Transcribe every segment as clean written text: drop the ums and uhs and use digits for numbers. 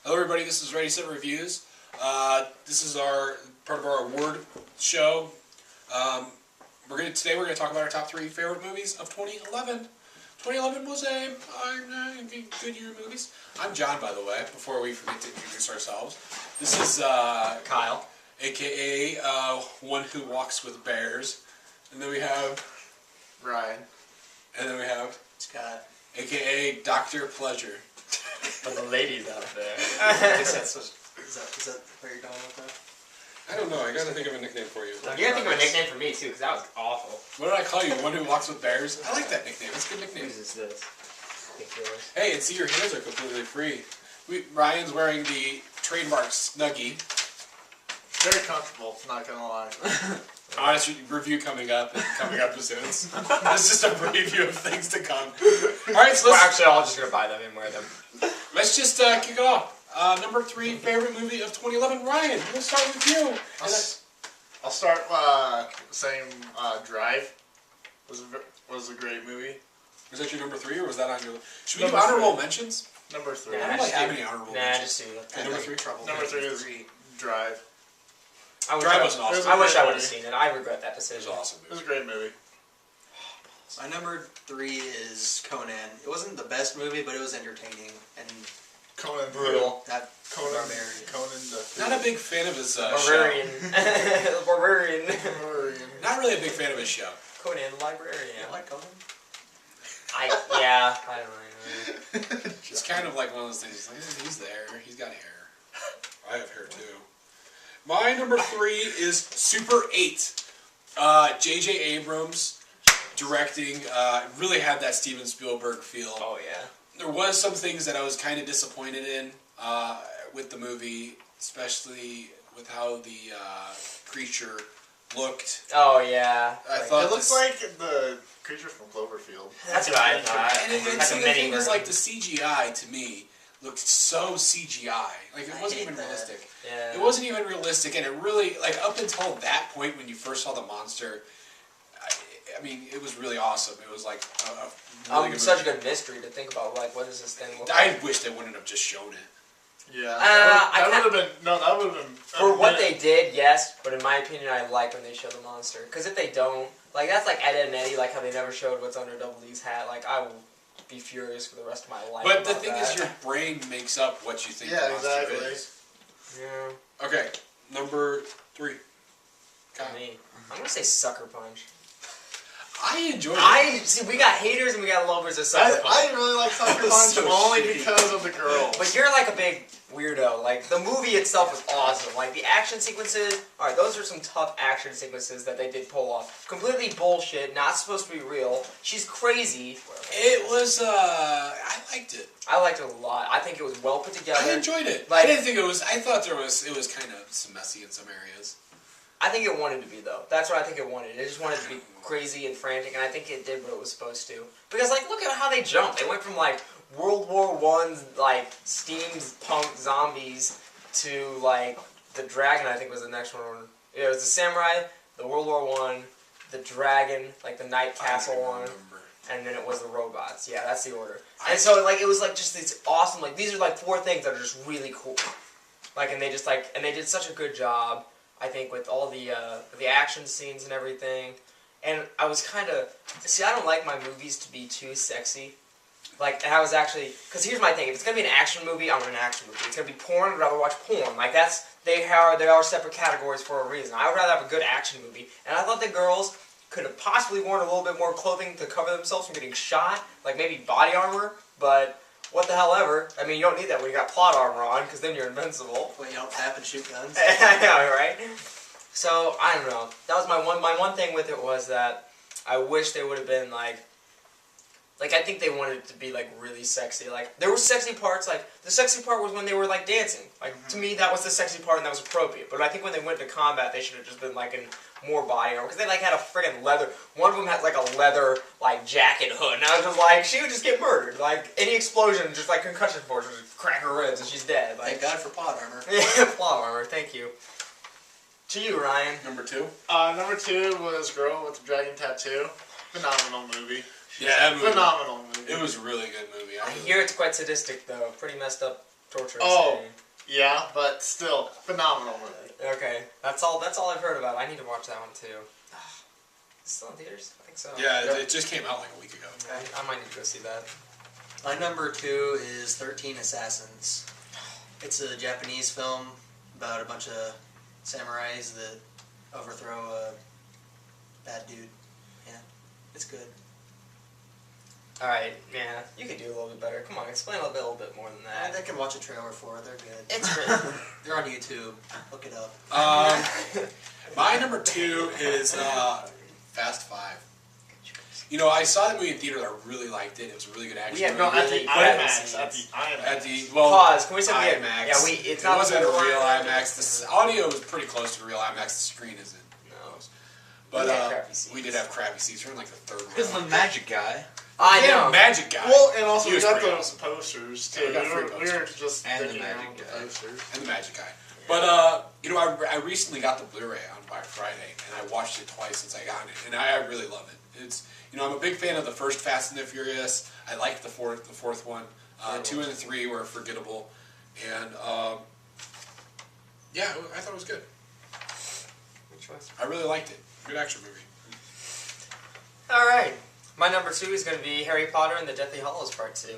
Hello, everybody. This is Ready Set Reviews. This is part of our award show. Today we're gonna talk about our top 3 favorite movies of 2011. 2011 was a good year of movies. I'm John, by the way. Before we forget to introduce ourselves, this is Kyle, aka one who walks with bears, and then we have Ryan, and then we have Scott, aka Dr. Pleasure. for the ladies out there. is that where you're going with that? I don't know. I gotta think of a nickname for you. You gotta think of a nickname for me too, because that was awful. What did I call you? One who walks with bears? I like that nickname. It's a good nickname. Whose is this? Ridiculous. Hey, and see, your hands are completely free. Ryan's wearing the trademark Snuggie. Very comfortable, not gonna lie. Honest review coming up in coming episodes. This is just a preview of things to come. Alright, so Well, actually, I'm just gonna buy them and wear them. let's just kick it off. Number 3 favorite movie of 2011. Ryan, we'll start with you. I'll start saying Drive was a great movie. Was that your number 3, or was that on your... Should we do Number honorable 3. mentions? Number 3. Nah, I don't just have do- any honorable Nah, mentions. just do it. Okay, number 3? Number 3 is Drive. Drive was an awesome I wish I movie. would have seen it. I regret that It was decision. an awesome It was movie. a great movie. My number 3 is Conan. It wasn't the best movie, but it was entertaining and Conan Brutal. that Conan barbarian. Not a big fan of his show. Barbarian. Barbarian. Barbarian. Not really a big fan of his show. Conan the Librarian. You like Conan? I don't really know. It's kind of like one of those things. It's like, he's there. He's got hair. I have hair too. My number 3 is Super 8. J.J. Abrams directing. Really had that Steven Spielberg feel. Oh yeah. There was some things that I was kind of disappointed in with the movie, especially with how the creature looked. Oh yeah. I thought It looks this- like the creature from Cloverfield. That's what I thought. And Like see, a the mini thing is, version. like, the CGI, to me, looked so CGI. Like, it I wasn't hate even that. realistic. Yeah. It wasn't even realistic, and it really, like, up until that point when you first saw the monster, I mean, it was really awesome. It was, like, a really good such a movie. good mystery to think about. Like, what does this thing look I like? wish they wouldn't have just shown it. Yeah. I That would have been that would have been For what they did, yes, but in my opinion, I like when they show the monster. Because if they don't, like, that's like Ed, and Eddie, like how they never showed what's under Double D's hat. Like, I will be furious for the rest of my life. But the about thing that. is, your brain makes up what you think Yeah, the monster exactly. is. Yeah, Okay, number 3. Kyle. me. I'm gonna say Sucker Punch. I enjoyed it. See, we got haters and we got lovers of Sucker Punch. I really like Sucker was Punch so only shitty. because of the girl. But you're like a big weirdo. Like, the movie itself was awesome. Like, the action sequences, alright, those are some tough action sequences that they did pull off. Completely bullshit, not supposed to be real. She's crazy. It was, I liked it. I liked it a lot. I think it was well put together. I enjoyed it. Like- I didn't think it was. I thought it was kind of some messy in some areas. I think it wanted to be, though. That's what I think it wanted. It just wanted to be crazy and frantic, and I think it did what it was supposed to. Because, like, look at how they jumped. They went from, like, World War I's, like, steampunk zombies to, like, the dragon, I think was the next one. Yeah, it was the samurai, the World War I, the dragon, like, the Night Castle I don't one, remember. and then it was the robots. Yeah, that's the order. And so, like, it was, like, just these awesome, like, these are, like, 4 things that are just really cool. Like, and they just, like, and they did such a good job, I think, with all the action scenes and everything. And I was kind of... See, I don't like my movies to be too sexy. Like, and I was actually... Because here's my thing. If it's going to be an action movie, I want an action movie. If it's going to be porn, I'd rather watch porn. Like, that's... They are separate categories for a reason. I would rather have a good action movie. And I thought the girls could have possibly worn a little bit more clothing to cover themselves from getting shot. Like, maybe body armor. But... What the hell ever. I mean, you don't need that when you got plot armor on, because then you're invincible. When you don't tap and shoot guns. I know, right? So, I don't know. That was my one thing with it was that I wish they would have been, like, I think they wanted it to be, like, really sexy. Like, there were sexy parts, like, the sexy part was when they were, like, dancing. Like, to me, that was the sexy part and that was appropriate. But I think when they went to combat, they should have just been, like, in more body armor. Because they, like, had a friggin' leather, one of them had, like, a leather, like, jacket hood. And I was just like, she would just get murdered. Like, any explosion, just, like, concussion force would just crack her ribs and she's dead. Like, Thank God for plot armor. yeah, plot armor, thank you. To you, Ryan. Number 2. Number 2 was Girl with the Dragon Tattoo. Phenomenal movie. Yeah, that movie. Phenomenal movie. It was a really good movie. I hear it's quite sadistic, though. Pretty messed up torture. Oh. scene. Yeah, but still, phenomenal movie. Okay, that's all I've heard about it. I need to watch that one too. It's still in theaters? I think so. Yeah, it just came out like a week ago. I might need to go see that. My number 2 is 13 Assassins. It's a Japanese film about a bunch of samurais that overthrow a bad dude. Yeah, it's good. Alright, yeah, you could do a little bit better. Come on, explain a little bit more than that. I can watch a trailer for it. They're good. It's good. They're on YouTube. Look it up. My number 2 is Fast 5. You know, I saw the movie in theater. I really liked it. It was a really good action. Yeah, movie. no, At the Really? IMAX. At the IMAX. At the well, Pause. Can we say IMAX. Yeah, it's it not wasn't a the real IMAX. IMAX. The audio was pretty close to real IMAX. The screen isn't. No. But We had crappy seats. we did have crappy seats. We're in like the third Because row. the magic guy. I Yeah, know. Magic Guy. Well, and also He we was got pretty those awesome. posters too. Yeah, we got free We were posters. just And the thinking magic around with guy. the posters. And the Magic Guy. But, you know, I recently got the Blu-ray on Black Friday, and I watched it twice since I got it, and I really love it. It's, you know, I'm a big fan of the first Fast and the Furious. I liked the fourth one. 2 and 3 were forgettable, and yeah, I thought it was good. Good choice. I really liked it. Good action movie. Alright. My number 2 is going to be Harry Potter and the Deathly Hallows Part 2.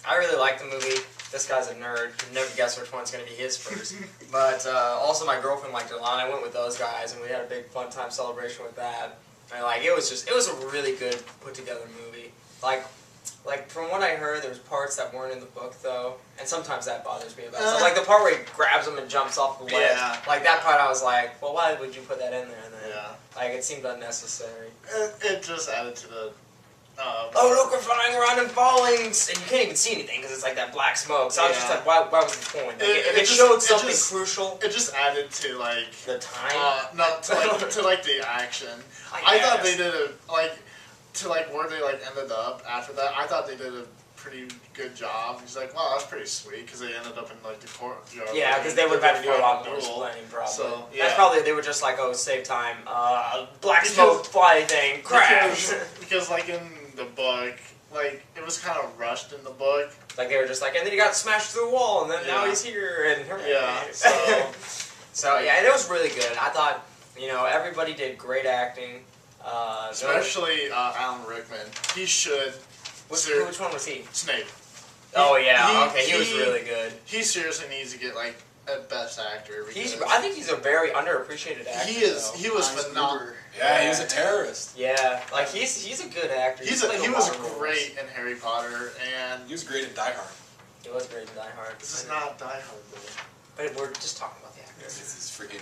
I really like the movie. This guy's a nerd. You never guess which one's going to be his first. But also my girlfriend liked it a lot. I went with those guys and we had a big fun time celebration with that. And it was a really good put together movie. Like from what I heard, there's parts that weren't in the book though, and sometimes that bothers me about it. So, like the part where he grabs him and jumps off the ledge. Yeah. Like that part, I was like, well, why would you put that in there? And then, Yeah. like it seemed unnecessary. It just added to the. Oh look, we're flying around and falling, and you can't even see anything because it's like that black smoke. So I was just Yeah. like, why was the point? Like, if it just- showed it something just- crucial, It just added to like. the time. Not to like the action. I thought they did where they ended up after that. I thought they did a pretty good job. He's like, wow, that's pretty sweet because they ended up in like the courtyard. Yeah, because they would have had to do a lot more Duel. explaining, probably. So, That's yeah. probably, they were just like, oh, save time. Black Because- smoke, fly thing, crash. Because like in the book, like it was kind of rushed in the book. Like they were just like, and then he got smashed through the wall, and then now Yeah. he's here, and hooray. Yeah, so- So yeah, and it was really good. I thought, everybody did great acting. Especially Alan Rickman. He should. Which one was he? Snape. Oh yeah, he- okay, he was he- really good. He seriously needs to get like a best actor. Because I think he's a very underappreciated actor. he is. though. He was Hans phenomenal. Gruber. Yeah, he was a terrorist. Yeah, like he's a good actor. He played a was lot of roles. great in Harry Potter, and He was great in Die Hard. He was great in Die Hard. this is not Die Hard though. But we're just talking about the actor. This is freaking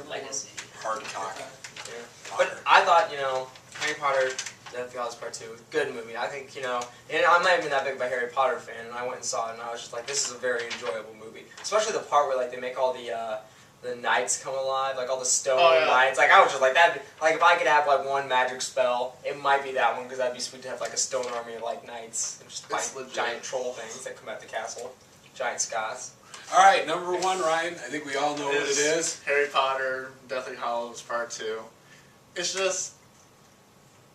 Legacy. hard cock. Yeah. But I thought, Harry Potter, Deathly Hallows Part 2, good movie. I think, and I'm not even that big of a Harry Potter fan, and I went and saw it, and I was just like, this is a very enjoyable movie. Especially the part where, like, they make all the knights come alive, like all the stone knights. Like, I was just like, if I could have, like, one magic spell, it might be that one, because that'd be sweet to have, like, a stone army of, like, knights, and just It's fight legit. giant troll things that come at the castle. Giant Scots. All right, number 1, Ryan. I think we all know what it is. Harry Potter, Deathly Hallows Part 2. It's just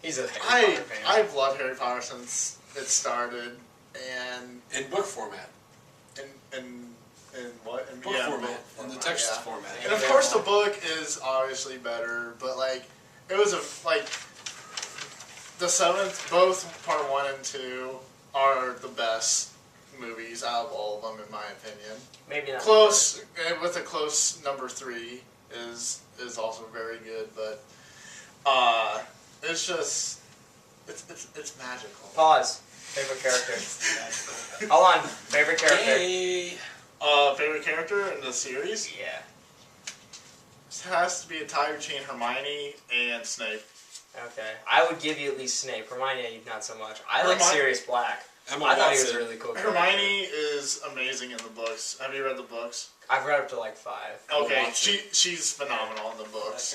He's a Harry Potter fan. I've loved Harry Potter since it started, and In book format. in what? In, Book yeah, format. book In the format, text yeah. format. And of course, the book is obviously better, but like it was the seventh. Both Part 1 and 2 are the best movies out of all of them, in my opinion. Maybe not. Close with a close number 3 is also very good, but it's just it's magical. Pause. Favorite character. Hold on. Favorite character. Hey. Favorite character in the series Yeah. has to be a tie between Hermione and Snape. Okay. I would give you at least Snape. Hermione, not so much. I like Hermi- Sirius Black. Emma I thought he was Watson. a really cool character. Hermione is amazing in the books. Have you read the books? I've read up to like 5. Okay, Watson. she's phenomenal in the books.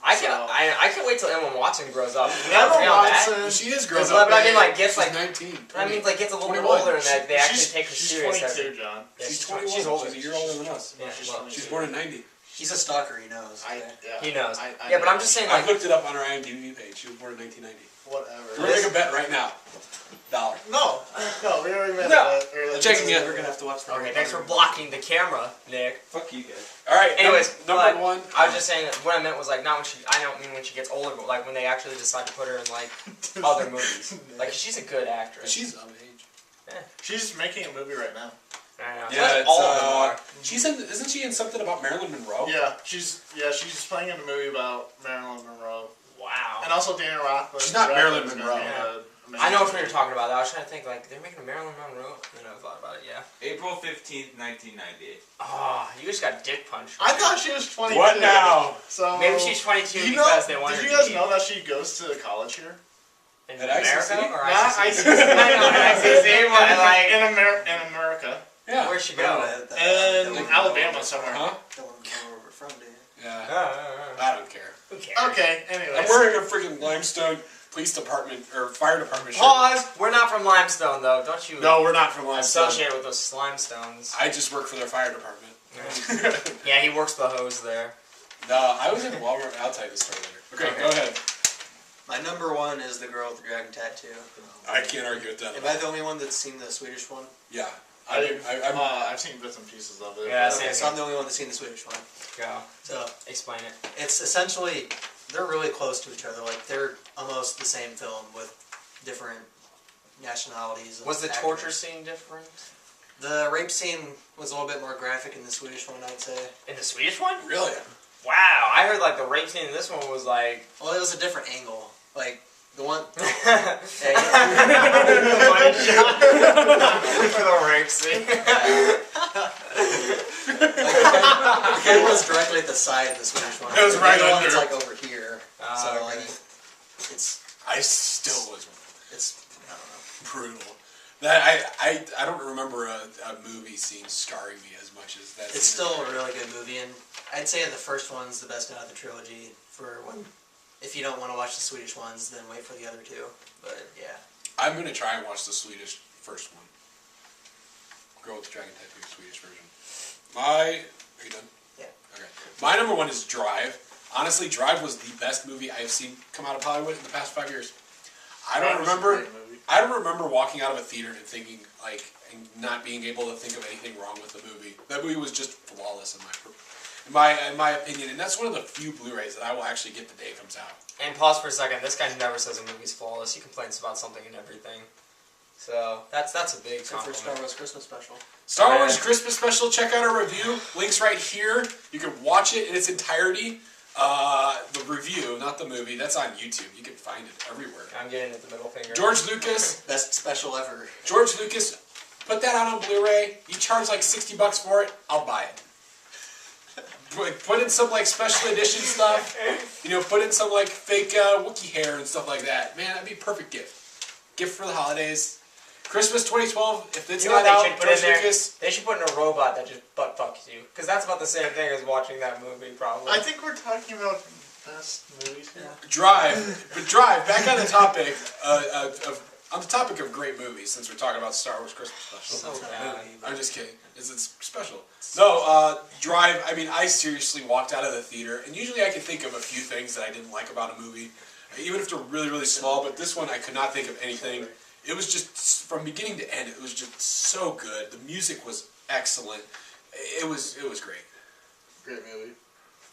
I So- can't wait till Emma Watson grows up. Can we Emma agree on that? Watson. She is grown But up. I mean, like, gets She's like. 19. I mean, like, gets a little bit 21. older and that they actually she's, take her she's serious. 22, John. Yeah, She's 21. She's older. She's a year older than us. Yeah, She's well, 22. She's born in 90. He's a stalker, he knows. He knows. I Yeah, but I'm just saying, I like, looked it up on our IMDb page. She was born in 1990. We're Whatever. gonna make a bet right now. $1. No, we already made No. that earlier. I'm checking it. We're gonna have to watch the okay, thanks for blocking the camera, Nick. Fuck you guys. All right. Anyways, number but one. I was just saying that what I meant was like not when she. I don't mean when she gets older, but like when they actually decide to put her in like other movies. Like she's a good actress. She's of age. She's making a movie right now. I know. Yeah, That's it's, all of them are. She's in. Isn't she in something about Marilyn Monroe? Yeah, she's playing in a movie about Marilyn Monroe, Wow. and also Daniel Radcliffe. She's not Marilyn is gonna Monroe. be Yeah. amazing. I know which one you're talking about. I was trying to think like they're making a Marilyn Monroe. Then I thought about it. Yeah. April 15th, 1998. Oh, you just got dick punched. I right? thought she was 22. What now? So Maybe she's 22 you know, because they want her Did to you guys be know that she goes to college here? in At America ICC? or Not ICC? ICC. I know ICC, but like in America, Yeah. where'd she No, go? in Alabama somewhere. Huh? Don't want to know where we're from, do you? Yeah. I don't care. Who cares? Okay. Anyways. I'm wearing a freaking limestone police department or fire department shirt. Pause. We're not from Limestone though. Don't you No, we're not from limestone. associate with those slimestones. I just work for their fire department. Yeah, he works the hose there. No, I was in Walmart. I'll tell you the story later. Okay, Okay. go ahead. My number one is the girl with the dragon tattoo. I can't argue with that. Am I the only one that's seen the Swedish one? Yeah. I've seen bits and pieces of it. Yeah, Okay, so I'm the only one that's seen the Swedish one. Go. So Explain it. it's essentially, they're really close to each other. Like, they're almost the same film with different nationalities. of Was the actors. torture scene different? The rape scene was a little bit more graphic in the Swedish one, I'd say. In the Swedish one? Really? Wow, I heard like the rape scene in this one was like. Well, it was a different angle. Like, the one... One yeah, shot for the rape scene. the camera was directly at the side of the Swedish one. It was The right other one under. is like over here. So, okay. like, it's, I still was I don't know. brutal. That I don't remember a movie scene scarring me as much as that. It's scene. still a really good movie, and I'd say the first one's the best out of the trilogy. For when, if you don't want to watch the Swedish ones, then wait for the other two. But yeah, I'm gonna try and watch the Swedish first one. Girl with the Dragon Tattoo, Swedish version. Are you done? Yeah. Okay. My number one is Drive. Honestly, Drive was the best movie I've seen come out of Hollywood in the past 5 years. I don't remember walking out of a theater and thinking and not being able to think of anything wrong with the movie. That movie was just flawless in my opinion, and that's one of the few Blu-rays that I will actually get the day it comes out. And pause for a second. This guy never says a movie's flawless. He complains about something and everything. So that's a big except for Star compliment. Wars Christmas special. Star Wars Christmas Special, check out our review. Link's right here. You can watch it in its entirety. The review, not the movie, that's on YouTube. You can find it everywhere. I'm getting it the middle finger. George Lucas, Best special ever. put that out on Blu-ray. You charge like $60 for it, I'll buy it. Put in some like special edition stuff. Put in some like fake Wookiee hair and stuff like that. Man, that'd be a perfect gift. Gift for the holidays. Christmas 2012. If it's You know not what out, they should put George in there? Lucas. They should put in a robot that just butt fucks you, because that's about the same thing as watching that movie, probably. I think we're talking about best movies here. Drive. But Drive. Back on the topic on the topic of great movies, since we're talking about Star Wars Christmas Special. So bad. I'm just kidding. It's special. No, Drive, I mean, I seriously walked out of the theater, and usually I can think of a few things that I didn't like about a movie, even if they're really, really small, but this one I could not think of anything. It was just, from beginning to end, it was just so good. The music was excellent. It was great. Great movie.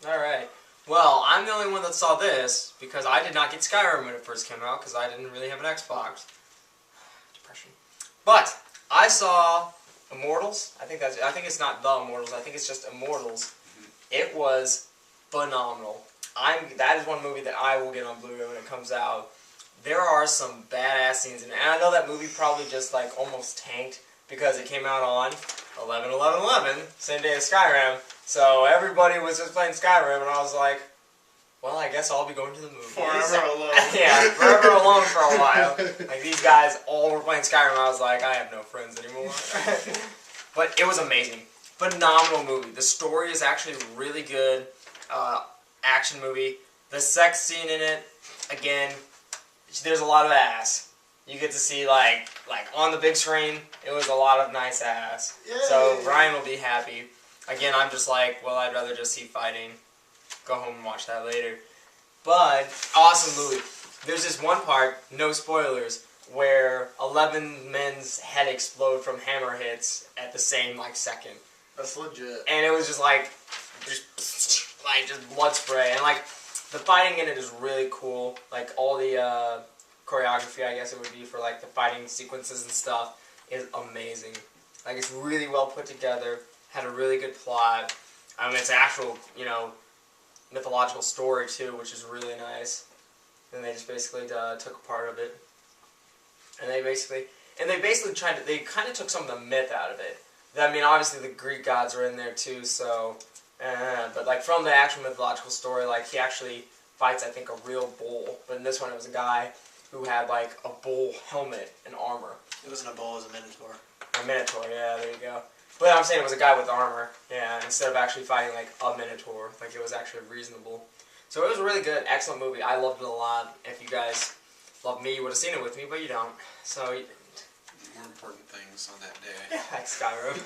Alright. Well, I'm the only one that saw this, because I did not get Skyrim when it first came out, because I didn't really have an Xbox. Depression. But, I saw Immortals. I think it's not The Immortals, I think it's just Immortals. It was phenomenal. That is one movie that I will get on Blu-ray when it comes out. There are some badass scenes in it, and I know that movie probably just like almost tanked because it came out on 11/11/11, same day as Skyrim. So everybody was just playing Skyrim, and I was like, well, I guess I'll be going to the movies. Forever Alone. Yeah, Forever Alone for a while. Like these guys all were playing Skyrim. I was like, I have no friends anymore. But it was amazing, phenomenal movie. The story is actually really good. Action movie. The sex scene in it, again. There's a lot of ass. You get to see like on the big screen. It was a lot of nice ass. Yay. So Ryan will be happy. Again, I'm just like, well, I'd rather just see fighting. Go home and watch that later. But, awesome movie. There's this one part, no spoilers, where 11 men's head explode from hammer hits at the same, like, second. That's legit. And it was just like blood spray. And, like, the fighting in it is really cool. Like, all the choreography, I guess it would be, for, like, the fighting sequences and stuff is amazing. Like, it's really well put together. Had a really good plot. I mean, it's an actual, mythological story too, which is really nice. And they just basically took a part of it, and they basically they kind of took some of the myth out of it. I mean, obviously the Greek gods are in there too, so, but like from the actual mythological story, like he actually fights, I think, a real bull. But in this one, it was a guy who had like a bull helmet and armor. It wasn't a bull, it was a minotaur. A minotaur, yeah, there you go. But I'm saying it was a guy with armor, yeah, instead of actually fighting like a minotaur. Like, it was actually reasonable. So it was a really good, excellent movie. I loved it a lot. If you guys loved me, you would have seen it with me, but you don't. So, More important things on that day. like Skyrim.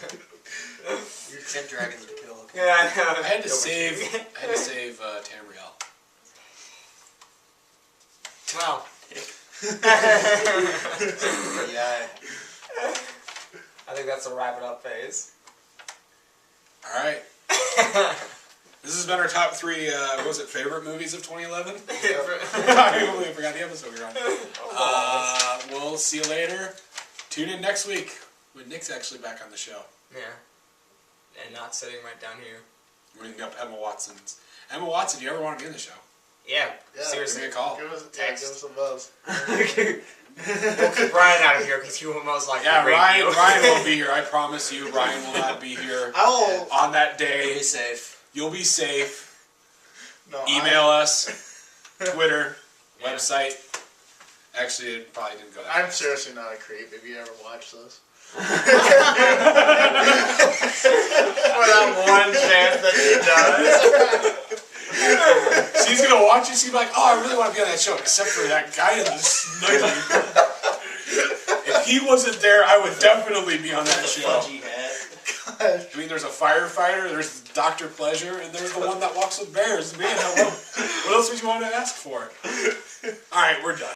Except dragons to kill. Okay. Yeah, I know. I had to save Tamriel. Well. Yeah. I think that's a wrap it up phase. Alright. This has been our top 3, what was it, favorite movies of 2011? I completely forgot the episode we were on. We'll see you later. Tune in next week when Nick's actually back on the show. Yeah. And not sitting right down here. We're going to up Emma Watson. Emma Watson, do you ever want to be in the show? Yeah, Yeah, seriously. Give me a call. Give us Text. a buzz. We'll keep Ryan out of here because he will most likely Yeah, rape Ryan you. Ryan won't be here. I promise you, Ryan will not be here Oh on that Be day. safe. You'll be safe. no! Email us, Twitter, Yeah. website. Actually, it probably didn't go that I'm far. seriously not a creep. If you ever watch this, For that one chance that he does. She's gonna watch it. She's gonna be like, "Oh, I really want to be on that show," except for that guy in the snuggie. If he wasn't there, I would definitely be on that show. Fudgy hat. I mean, there's a firefighter, there's Dr. Pleasure, and there's the one that walks with bears. Man, what else would you want to ask for? All right, we're done.